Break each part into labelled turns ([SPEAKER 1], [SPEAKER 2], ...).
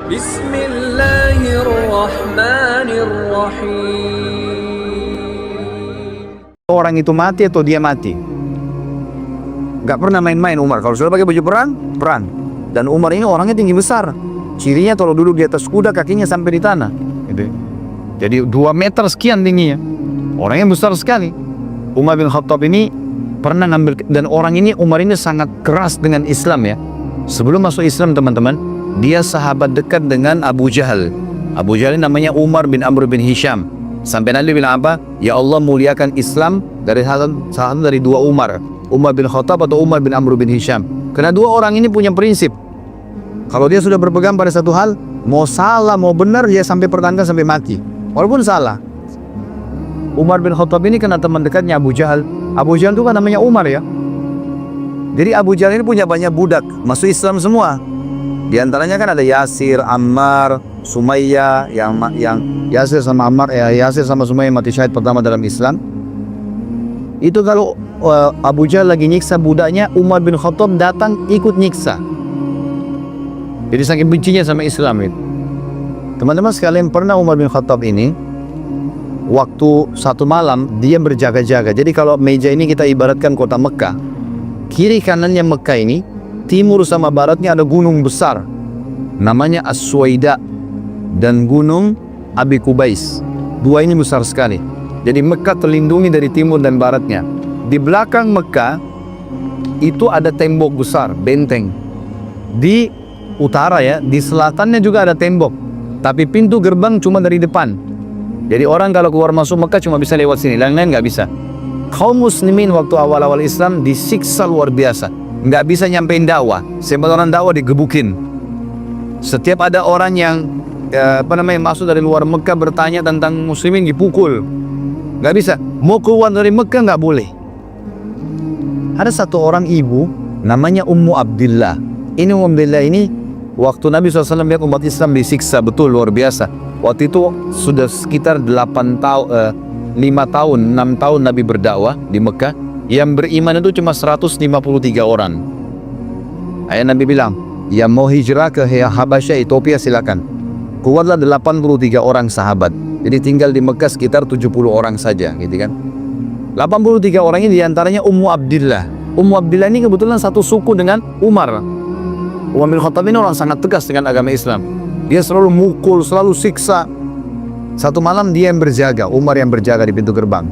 [SPEAKER 1] Bismillahirrahmanirrahim.
[SPEAKER 2] Orang itu mati atau dia mati. Gak pernah main-main Umar. Kalau sudah pakai baju perang, perang. Dan Umar ini orangnya tinggi besar. Cirinya kalau duduk di atas kuda kakinya sampai di tanah gitu. Jadi 2 meter sekian tingginya. Orangnya besar sekali. Umar bin Khattab ini pernah ngambil. Dan orang ini, Umar ini sangat keras dengan Islam ya. Sebelum masuk Islam teman-teman, dia sahabat dekat dengan Abu Jahal. Abu Jahal ini namanya Umar bin Amr bin Hisham. Sampai Nabi bilang apa? Ya Allah muliakan Islam dari salah satu dari 2 Umar. Umar bin Khattab atau Umar bin Amr bin Hisham. Karena 2 orang ini punya prinsip. Kalau dia sudah berpegang pada satu hal, mau salah mau benar dia sampai pertahankan sampai mati. Walaupun salah. Umar bin Khattab ini kena teman dekatnya Abu Jahal. Abu Jahal itu kan namanya Umar ya. Jadi Abu Jahal ini punya banyak budak, masuk Islam semua. Di antaranya kan ada Yasir, Ammar, Sumayyah, yang Yasir sama Ammar, Yasir sama Sumayyah mati syahid pertama dalam Islam. Itu kalau Abu Jahal lagi nyiksa budaknya, Umar bin Khattab datang ikut nyiksa. Jadi saking bencinya sama Islam itu. Teman-teman sekalian, pernah Umar bin Khattab ini waktu satu malam dia berjaga-jaga. Jadi kalau meja ini kita ibaratkan kota Mekah, kiri kanannya Mekah ini, timur sama baratnya ada gunung besar namanya As-Suwaida dan gunung Abi Kubais. 2 ini besar sekali. Jadi Mekah terlindungi dari timur dan baratnya. Di belakang Mekah itu ada tembok besar, benteng. Di utara ya, di selatannya juga ada tembok. Tapi pintu gerbang cuma dari depan. Jadi orang kalau keluar masuk Mekah cuma bisa lewat sini, lain-lain nggak bisa. Kaum muslimin waktu awal-awal Islam disiksa luar biasa. Nggak bisa nyampein dakwah. Sempat orang dakwah digebukin. Setiap ada orang yang masuk dari luar Mekah bertanya tentang muslimin dipukul. Nggak bisa. Mau keluar dari Mekah nggak boleh. Ada satu orang ibu namanya Ummu Abdillah. Ini Ummu Abdillah ini waktu Nabi SAW lihat umat Islam disiksa betul luar biasa. Waktu itu sudah sekitar 5 tahun, 6 tahun Nabi berdakwah di Mekah. Yang beriman itu cuma 153 orang. Ayah Nabi bilang, yang mau hijrah ke Habasyah, Ethiopia silakan. Keluarlah 83 orang sahabat. Jadi tinggal di Mekah sekitar 70 orang saja gitu kan. 83 orang ini diantaranya Ummu Abdillah. Ummu Abdillah ini kebetulan satu suku dengan Umar. Umar bin Khattab ini orang sangat tegas dengan agama Islam. Dia selalu mukul, selalu siksa. Satu malam dia yang berjaga, Umar yang berjaga di pintu gerbang.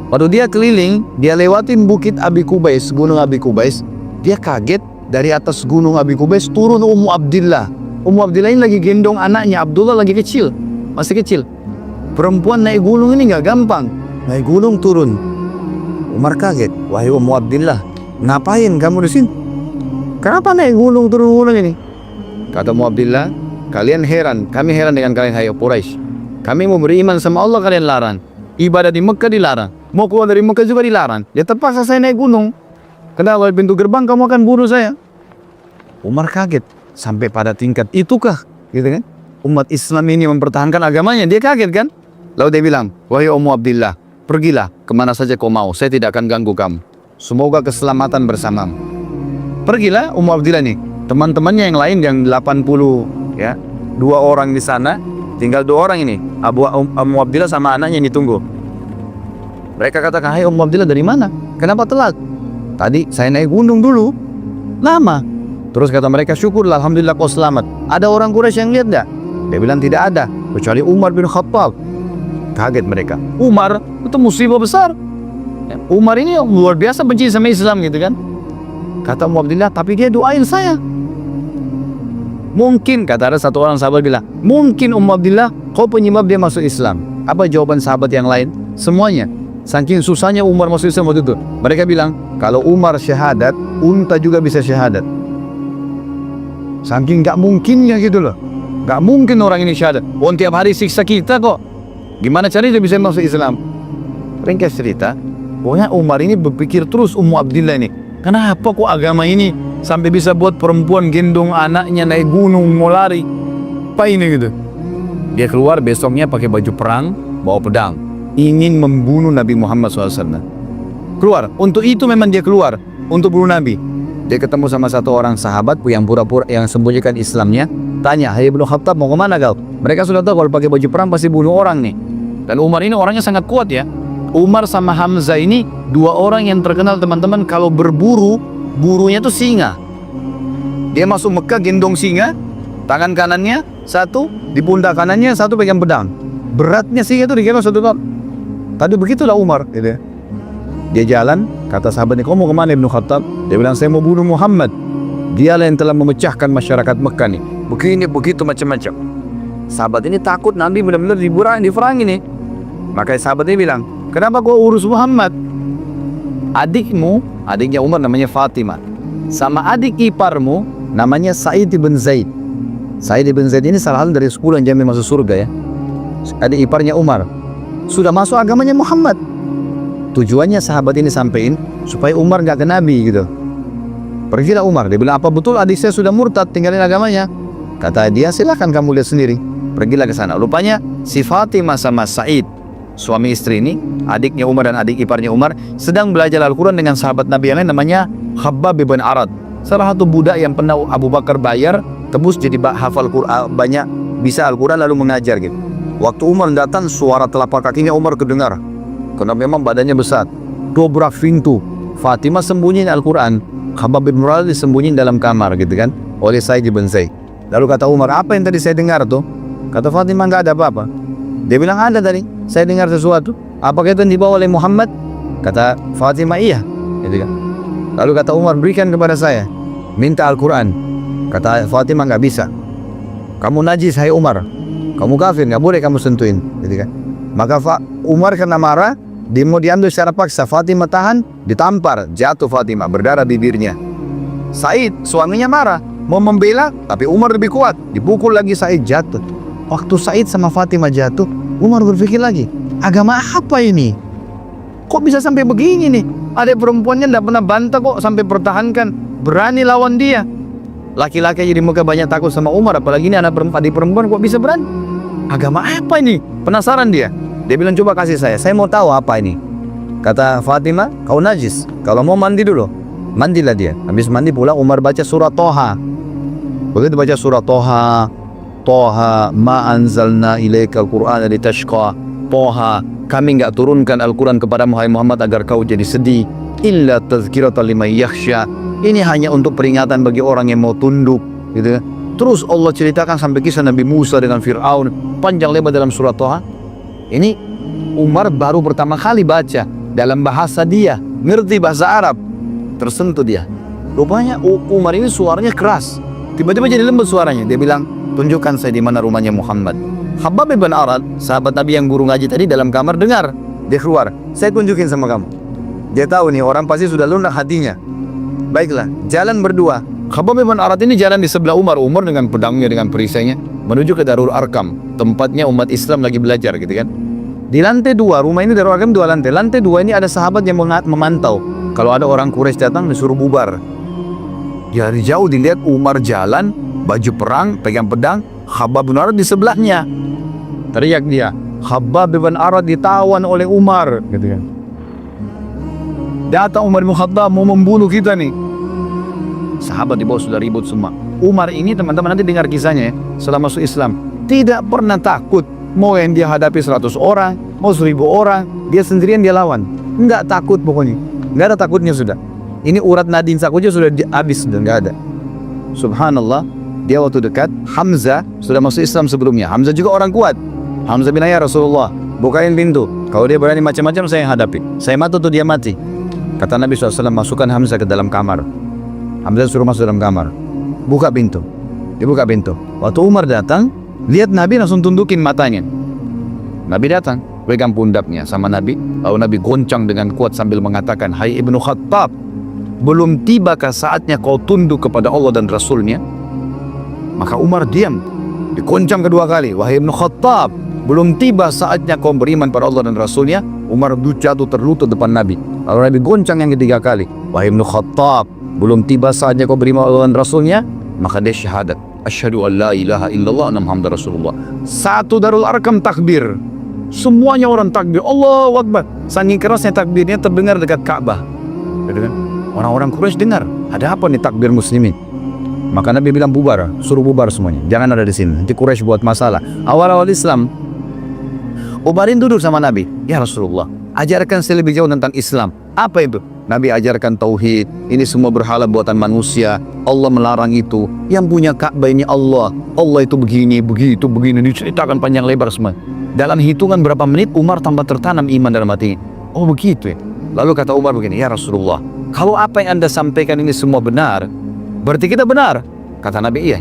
[SPEAKER 2] Waktu dia keliling, dia lewatin bukit Abi Kubais, gunung Abi Kubais. Dia kaget, dari atas gunung Abi Kubais turun Ummu Abdillah. Ummu Abdillah ini lagi gendong anaknya, Abdullah lagi kecil, masih kecil. Perempuan naik gunung ini nggak gampang. Naik gunung turun. Umar kaget, wahai Ummu Abdillah, ngapain kamu di sini? Kenapa naik gunung turun gunung ini? Kata Ummu Abdillah, kalian heran, kami heran dengan kalian hai Quraisy. Kami mau beriman sama Allah, kalian larang. Ibadah di Mekah dilarang. Mau keluar dari Mekah juga dilarang. Ya terpaksa saya naik gunung. Karena kalau di pintu gerbang kamu akan bunuh saya. Umar kaget. Sampai pada tingkat itukah? Gitu kan? Umat Islam ini mempertahankan agamanya. Dia kaget kan? Lalu dia bilang, wahai Ummu Abdillah, pergilah kemana saja kau mau. Saya tidak akan ganggu kamu. Semoga keselamatan bersamamu. Pergilah Ummu Abdillah nih. Teman-temannya yang lain yang 80 ya, 2 orang di sana. Tinggal 2 orang ini, Ummu Abdillah sama anaknya yang ditunggu. Mereka katakan, hai Ummu Abdillah dari mana? Kenapa telat? Tadi saya naik gunung dulu, lama. Terus kata mereka, syukurlah, alhamdulillah kau selamat. Ada orang Quraisy yang lihat enggak? Dia bilang tidak ada, kecuali Umar bin Khattab. Kaget mereka. Umar itu musibah besar. Umar ini luar biasa benci sama Islam gitu kan. Kata Ummu Abdillah, tapi dia doain saya. Mungkin, kata ada satu orang sahabat bilang, mungkin Ummu Abdillah kau penyebab dia masuk Islam. Apa jawaban sahabat yang lain? Semuanya. Saking susahnya Umar masuk Islam waktu itu. Mereka bilang, kalau Umar syahadat, unta juga bisa syahadat. Saking gak mungkinnya gitu loh. Gak mungkin orang ini syahadat. Oh, tiap hari siksa kita kok. Gimana caranya dia bisa masuk Islam? Ringkas cerita, pokoknya Umar ini berpikir terus Ummu Abdillah ini. Kenapa kok agama ini sampai bisa buat perempuan gendong anaknya naik gunung mau lari? Apa ini gitu? Dia keluar besoknya pakai baju perang, bawa pedang, ingin membunuh Nabi Muhammad SAW. Keluar, untuk itu memang dia keluar, untuk bunuh Nabi. Dia ketemu sama satu orang sahabat yang pura-pura yang sembunyikan Islamnya. Tanya, "Hai Ibnu Khattab, mau kemana kau?" Mereka sudah tahu kalau pakai baju perang pasti bunuh orang nih. Dan Umar ini orangnya sangat kuat ya. Umar sama Hamzah ini dua orang yang terkenal teman-teman kalau berburu, burunya tuh singa. Dia masuk Mekah gendong singa, tangan kanannya satu, di pundak kanannya satu pegang pedang. Beratnya singa itu digendong satu ton. Tadi begitulah Umar gitu ya. Dia jalan, kata sahabatnya, "Kau mau kemana Ibnu Khattab?" Dia bilang, "Saya mau bunuh Muhammad. Dialah yang telah memecahkan masyarakat Mekah nih. Begini, begitu, macam-macam." Sahabat ini takut Nabi benar-benar diperangi nih. Makanya sahabat ini bilang, "Kenapa kau urus Muhammad? Adiknya Umar namanya Fatimah. Sama adik iparmu namanya Sa'id bin Zaid. Sa'id bin Zaid ini salah satu dari 10 yang jamin masuk surga ya. Adik iparnya Umar. Sudah masuk agamanya Muhammad." Tujuannya sahabat ini sampein supaya Umar gak ke Nabi gitu. Pergilah Umar, dia bilang, "Apa betul adik saya sudah murtad tinggalin agamanya?" Kata dia, "Silakan kamu lihat sendiri." Pergilah ke sana. Rupanya si Fatimah sama Sa'id, suami istri ini, adiknya Umar dan adik iparnya Umar, sedang belajar Al-Quran dengan sahabat Nabi yang lain namanya Khabbab bin Arad. Salah satu budak yang pernah Abu Bakar bayar, tebus jadi hafal Quran, banyak bisa Al-Quran lalu mengajar gitu. Waktu Umar datang, suara telapak kakinya Umar kedengar. Karena memang badannya besar. Dobrak pintu. Fatimah sembunyiin Al-Quran. Khabbab bin Arad disembunyiin dalam kamar gitu kan, oleh Sa'id bin Zaid. Lalu kata Umar, "Apa yang tadi saya dengar tuh?" Kata Fatimah, "Nggak ada apa-apa." Dia bilang, "Ada tadi, saya dengar sesuatu. Apakah itu yang dibawa oleh Muhammad?" Kata Fatimah, "Iya." Gitu kan. Lalu kata Umar, "Berikan kepada saya, minta Al-Quran." Kata Fatimah, "Nggak bisa. Kamu najis hai Umar. Kamu kafir, nggak boleh kamu sentuhin." Gitu kan. Maka Umar karena marah, dia mau diambil secara paksa. Fatimah tahan, ditampar, jatuh Fatimah, berdarah bibirnya. Said, suaminya marah, mau membela, tapi Umar lebih kuat. Dipukul lagi Said, jatuh. Waktu Said sama Fatimah jatuh, Umar berpikir lagi, agama apa ini? Kok bisa sampai begini nih? Ada perempuannya tidak pernah bantah kok, sampai pertahankan, berani lawan dia. Laki-laki aja di Mekah banyak takut sama Umar, apalagi ini anak perempuan kok bisa berani? Agama apa ini? Penasaran dia. Dia bilang, "Coba kasih saya mau tahu apa ini." Kata Fatimah, "Kau najis, kalau mau mandi dulu." Mandilah dia. Habis mandi pula Umar baca surah Toha. Begitu baca surah Toha, Toha ma anzalna ilaikal Qur'ana litashqa. Toha, kami enggak turunkan Al-Quran kepada Muhammad agar kau jadi sedih. Illa tazkiratan liman yakhsha. Ini hanya untuk peringatan bagi orang yang mau tunduk, gitu. Terus Allah ceritakan sampai kisah Nabi Musa dengan Fir'aun, panjang lebar dalam surah Toha. Ini Umar baru pertama kali baca dalam bahasa dia, ngerti bahasa Arab, tersentuh dia. Rupanya Umar ini suaranya keras, tiba-tiba jadi lembut suaranya. Dia bilang, "Tunjukkan saya di mana rumahnya Muhammad." Khabbab bin Arad, sahabat Nabi yang guru ngaji tadi, dalam kamar dengar. Dia keluar, "Saya tunjukin sama kamu." Dia tahu nih orang pasti sudah lunak hatinya. Baiklah, jalan berdua. Khabbab bin Arad ini jalan di sebelah Umar. Umar dengan pedangnya, dengan perisainya menuju ke Darul Arkam, tempatnya umat Islam lagi belajar gitu kan. Di lantai 2, rumah ini Darul Arkam 2 lantai. Lantai 2 ini ada sahabat yang memantau. Kalau ada orang Quraisy datang disuruh bubar. Dari jauh dilihat Umar jalan, baju perang, pegang pedang, Khabbab bin Arad di sebelahnya. Teriak dia, "Khabbab bin Arad ditawan oleh Umar," gitu kan. Datang Umar bin Khattab mau membunuh kita nih. Sahabat di bawah sudah ribut semua. Umar ini teman-teman nanti dengar kisahnya ya, setelah masuk Islam, tidak pernah takut. Mau yang dia hadapi 100 orang, mau 1000 orang, dia sendirian dia lawan. Enggak takut pokoknya. Enggak ada takutnya sudah. Ini urat nadin sakunya sudah habis, sudah enggak ada. Subhanallah, dia waktu dekat, Hamzah sudah masuk Islam sebelumnya. Hamzah juga orang kuat. Hamzah bilang, "Ya Rasulullah, bukain pintu. Kalau dia berani macam-macam saya yang hadapi. Saya mati atau dia mati." Kata Nabi SAW, "Masukkan Hamzah ke dalam kamar." Hamzah suruh masuk dalam kamar. Buka pintu. Dibuka pintu. Waktu Umar datang, lihat Nabi langsung tundukin matanya. Nabi datang, pegang pundaknya sama Nabi. Lalu Nabi goncang dengan kuat sambil mengatakan, "Hai Ibnu Khattab, belum tibakah saatnya kau tunduk kepada Allah dan Rasulnya?" Maka Umar diam. Digoncang kedua kali. "Wahai Ibnu Khattab, belum tiba saatnya kau beriman pada Allah dan Rasulnya?" Umar jatuh terlutut depan Nabi. Lalu Nabi goncang yang ketiga kali. "Wahai Ibnu Khattab, belum tiba saatnya kau beriman pada Allah dan Rasulnya?" Maka dia syahadat, "Asyhadu an la ilaha illallah wa Muhammadar Rasulullah." Satu Darul Arkam takbir. Semuanya orang takbir, Allahu Akbar. Saking kerasnya takbirnya terdengar dekat Ka'bah. Orang-orang Quraisy dengar, ada apa nih takbir muslimin? Maka Nabi bilang bubar, suruh bubar semuanya, jangan ada di sini, nanti Quraisy buat masalah. Awal-awal Islam, Umarin duduk sama Nabi, ya Rasulullah, ajarkan saya lebih jauh tentang Islam. Apa itu? Nabi ajarkan tauhid, ini semua berhala buatan manusia, Allah melarang itu, yang punya Ka'bah ini Allah, Allah itu begini, begitu, begini, diceritakan panjang lebar semua. Dalam hitungan berapa menit Umar tambah tertanam iman dalam hati. Oh begitu ya. Lalu kata Umar begini, ya Rasulullah, kalau apa yang Anda sampaikan ini semua benar, berarti kita benar. Kata Nabi, iya.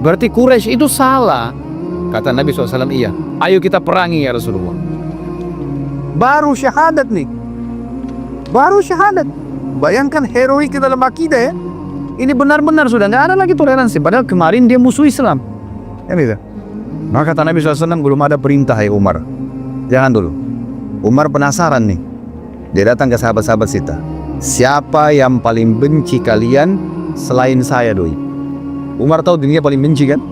[SPEAKER 2] Berarti Quraisy itu salah. Kata Nabi SAW, iya. Ayo kita perangi ya Rasulullah. Baru syahadat nih. Baru syahadat. Bayangkan heroik kita dalam akidah ya. Ini benar-benar sudah nggak ada lagi toleransi. Padahal kemarin dia musuh Islam. Ya gitu. Maka kata Nabi SAW, belum ada perintah ya Umar. Jangan dulu. Umar penasaran nih. Dia datang ke sahabat-sahabat kita. Siapa yang paling benci kalian selain saya doi? Umar tahu dunia paling benci kan?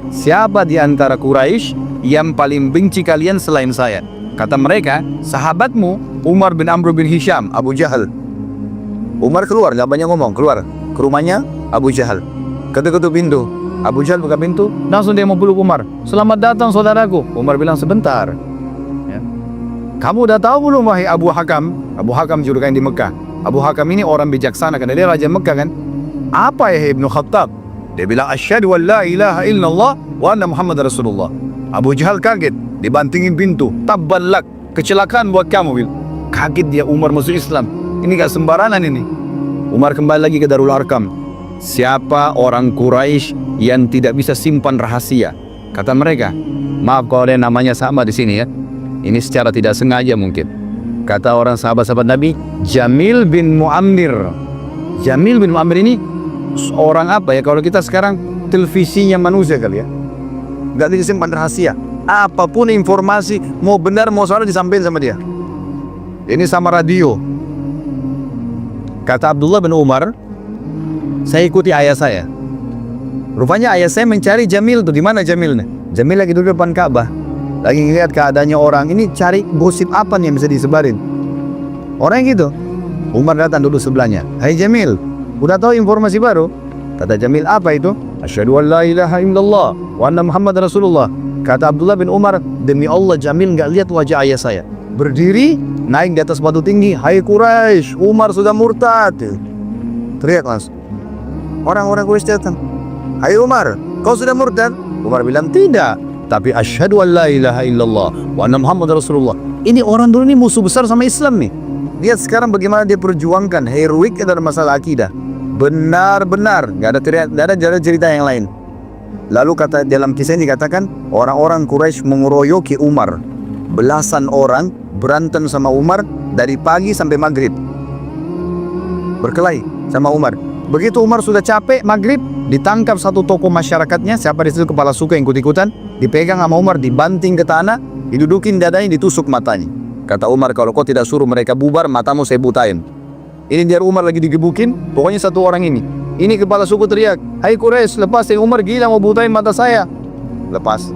[SPEAKER 2] Siapa di antara Quraisy yang paling benci kalian selain saya? Kata mereka, sahabatmu Umar bin Amr bin Hisham, Abu Jahal. Umar keluar, gak banyak ngomong, keluar ke rumahnya Abu Jahal. Ketuk-ketuk pintu, Abu Jahal buka pintu, langsung dia mau peluk Umar. Selamat datang saudaraku. Umar bilang sebentar ya. Kamu udah tahu belum wahai Abu Hakam? Abu Hakam julukan di Mekah. Abu Hakam ini orang bijaksana karena dia raja Mekah kan. Apa ya Ibnu Khattab? Dia bilang asyhadu an la ilaha illallah wa anna Muhammad Rasulullah. Abu Jahal kaget, dibantingin pintu. Tabbalak, kecelakaan buat kamu. Kaget dia, Umar masuk Islam. Ini gak sembarangan ini. Umar kembali lagi ke Darul Arkam. Siapa orang Quraisy yang tidak bisa simpan rahasia? Kata mereka, maaf kalau ada namanya sama di sini ya. Ini secara tidak sengaja mungkin. Kata orang sahabat-sahabat Nabi, Jamil bin Muammir. Jamil bin Muammir ini orang apa ya? Kalau kita sekarang televisinya manusia kali ya. Gak disimpan rahasia. Apapun informasi, mau benar mau salah disampaikan sama dia. Ini sama radio. Kata Abdullah bin Umar, saya ikuti ayah saya. Rupanya ayah saya mencari Jamil tuh. Di mana Jamilnya? Jamil lagi duduk depan Ka'bah. Lagi ngeliat keadaannya orang. Ini cari gosip apa nih yang bisa disebarin. Orang yang gitu. Umar datang duduk sebelahnya. Hai Jamil, udah tahu informasi baru? Kata Jamil, apa itu? Asyhadu an la ilaha illallah wa anna Muhammad Rasulullah. Kata Abdullah bin Umar, demi Allah Jamil gak lihat wajah ayah saya. Berdiri, naik di atas batu tinggi. Hai Quraisy, Umar sudah murtad. Teriak langsung. Orang-orang Quraisy datang. Hai Umar, kau sudah murtad? Umar bilang tidak, tapi asyhadu an la ilaha illallah wa anna Muhammad Rasulullah. Ini orang dulu ini musuh besar sama Islam nih. Lihat sekarang bagaimana dia perjuangkan heroik dalam masalah akidah. Benar-benar gak ada cerita yang lain. Lalu kata dalam kisah ini dikatakan orang-orang Quraisy mengeroyoki Umar. Belasan orang berantem sama Umar dari pagi sampai maghrib. Berkelahi sama Umar. Begitu Umar sudah capek maghrib, ditangkap satu tokoh masyarakatnya, siapa di situ kepala suku yang ikut-ikutan, dipegang sama Umar, dibanting ke tanah, didudukin dadanya, ditusuk matanya. Kata Umar, kalau kau tidak suruh mereka bubar, matamu saya butain. Ini biar Umar lagi digebukin, pokoknya satu orang ini. Ini kepala suku teriak, hai Quraisy, lepas Umar gila mau butain mata saya. Lepas.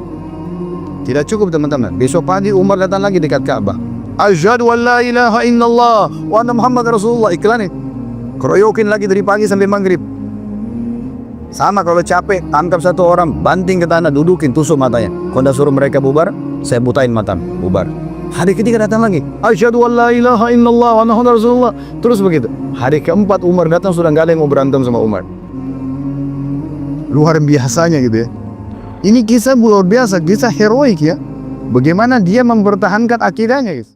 [SPEAKER 2] Tidak cukup teman-teman. Besok pagi Umar datang lagi dekat Ka'bah. Asyhadu an la ilaha illallah wa anna Muhammad Rasulullah. Iklan nih. Keroyokin lagi dari pagi sampai maghrib. Sama kalau capek, tangkap satu orang, banting ke tanah, dudukin, tusuk matanya. Kalau dah suruh mereka bubar, saya butain matamu, bubar. Hari ketiga datang lagi. Asyhadu an la ilaha illallah wa anna Muhammad Rasulullah. Terus begitu. Hari keempat Umar datang sudah nggak ada yang mau berantem sama Umar. Luar biasanya gitu ya. Ini kisah luar biasa, kisah heroik ya. Bagaimana dia mempertahankan akidahnya guys.